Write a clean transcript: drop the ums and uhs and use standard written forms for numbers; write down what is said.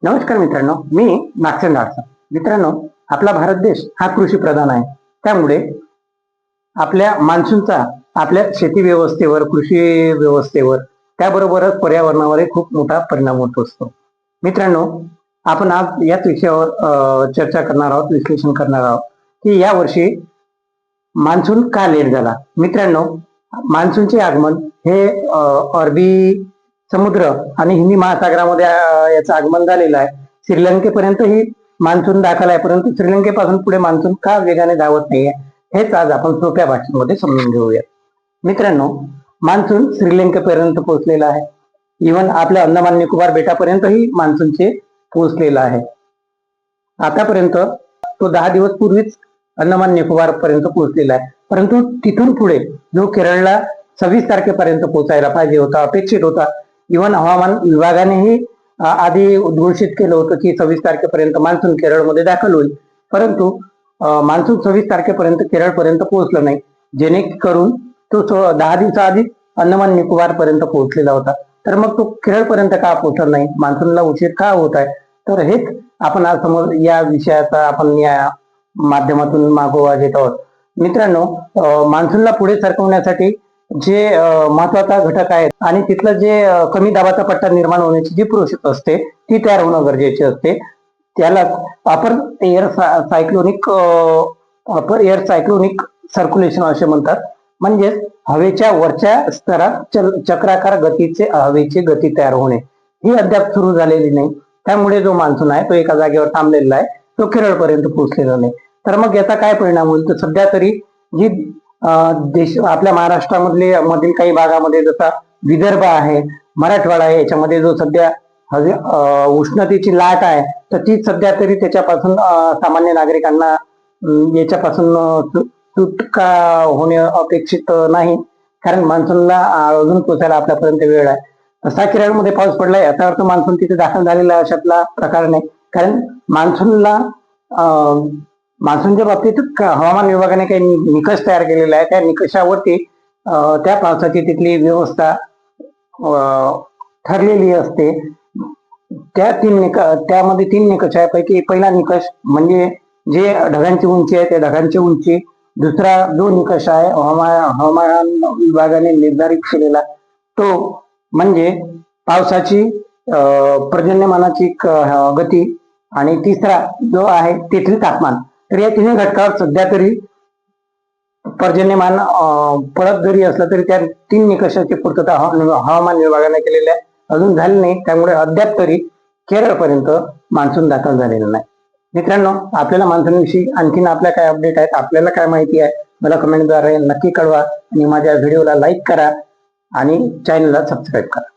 नमस्कार मित्रांनो, मी नागचंद आडसा. मित्रांनो, आपला भारत देश हा कृषी प्रधान आहे. त्यामुळे आपल्या मान्सूनचा आपल्या शेती व्यवस्थेवर, कृषी व्यवस्थेवर, त्याबरोबरच पर्यावरणावर खूप मोठा परिणाम होत असतो. मित्रांनो, आपण आज याच विषयावर चर्चा करणार आहोत, विश्लेषण करणार आहोत की या वर्षी मान्सून का लेट झाला. मित्रांनो, मान्सूनचे आगमन हे अरबी समुद्र आणि हिंदी महासागरामध्ये याचं आगमन झालेलं आहे. श्रीलंकेपर्यंत ही मान्सून दाखल आहे, परंतु श्रीलंकेपासून पुढे मान्सून का वेगाने धावत नाहीये हेच आज आपण सोप्या भाषेमध्ये समजून घेऊया. मित्रांनो, मान्सून श्रीलंकेपर्यंत पोहोचलेला आहे. इव्हन आपल्या अंदमान निकोबार बेटापर्यंतही मान्सूनचे पोहोचलेला आहे. आतापर्यंत तो 10 दिवस पूर्वीच अंदमान निकोबार पर्यंत पोहोचलेला आहे, परंतु तिथून पुढे जो केरळला 26 तारखेपर्यंत पोहोचायला पाहिजे होता, अपेक्षित होता. इव्हन हवामान विभागानेही आधी उद्घोषित केलं होतं की 26 तारखेपर्यंत मान्सून केरळमध्ये दाखल होईल, परंतु मान्सून 26 तारखेपर्यंत केरळपर्यंत पोहोचलं नाही, जेणेकरून तो 10 दिवसाआधी अंदमान निकोबार पर्यंत पोहोचलेला होता. तर मग तो केरळपर्यंत का पोहोचला नाही, मान्सूनला उशीर का होत आहे, तर हेच आपण आज समोर या विषयाचा आपण या माध्यमातून मागोवा घेत आहोत. मित्रांनो, मान्सूनला पुढे सरकवण्यासाठी जे महत्वाचा घटक आहे आणि तिथलं जे कमी दाबाचा पट्टा निर्माण होण्याची जी प्रोसेस असते ती तयार होणं गरजेचे असते. त्याला अपर एअर सायक्लोनिक सर्क्युलेशन असे म्हणतात. म्हणजेच हवेच्या वरच्या स्तरात चक्राकार गतीचे हवेची गती तयार होणे ही अद्याप सुरू झालेली नाही. त्यामुळे जो मान्सून आहे तो एका जागेवर थांबलेला आहे, तो केरळपर्यंत पोहोचलेला नाही. तर मग याचा काय परिणाम होईल, तर सध्या तरी जी देश आपल्या मधील काही भागामध्ये जसा विदर्भ आहे, मराठवाडा आहे, याच्यामध्ये जो सध्या उष्णतेची लाट आहे, तर ती सध्या तरी त्याच्यापासून सामान्य नागरिकांना याच्यापासून सुटका होणे अपेक्षित नाही, कारण मान्सूनला अजून पोचायला आपल्यापर्यंत वेळ आहे. तसा केरळमध्ये पाऊस पडलाय याचा अर्थ मान्सून तिथे दाखल झालेला अशातला प्रकार नाही, कारण मान्सूनच्या बाबतीत हवामान विभागाने काही निकष तयार केलेला आहे. त्या निकषावरती त्या पावसाची तिथली व्यवस्था ठरलेली असते. त्यामध्ये 3 निकष आहे. पैकी पहिला निकष म्हणजे जे ढगांची उंची आहे त्या ढगांची उंची. दुसरा जो निकष आहे हवामान विभागाने निर्धारित केलेला तो म्हणजे पावसाची पर्जन्यमानाची गती, आणि तिसरा जो आहे तेथील तापमान. तर या तिन्ही घटकावर सध्या तरी पर्जन्यमान पडत जरी असलं तरी त्या 3 निकषाची पूर्तता हवामान विभागाने केलेली आहे, अजून झाली नाही. त्यामुळे अद्याप तरी केरळपर्यंत मान्सून दाखल झालेला नाही. मित्रांनो, आपल्याला मान्सूनविषयी आणखीन आपल्या काय अपडेट आहेत, आपल्याला काय माहिती आहे, मला कमेंटद्वारे नक्की कळवा आणि माझ्या व्हिडिओला लाईक करा आणि चॅनलला सबस्क्राईब करा.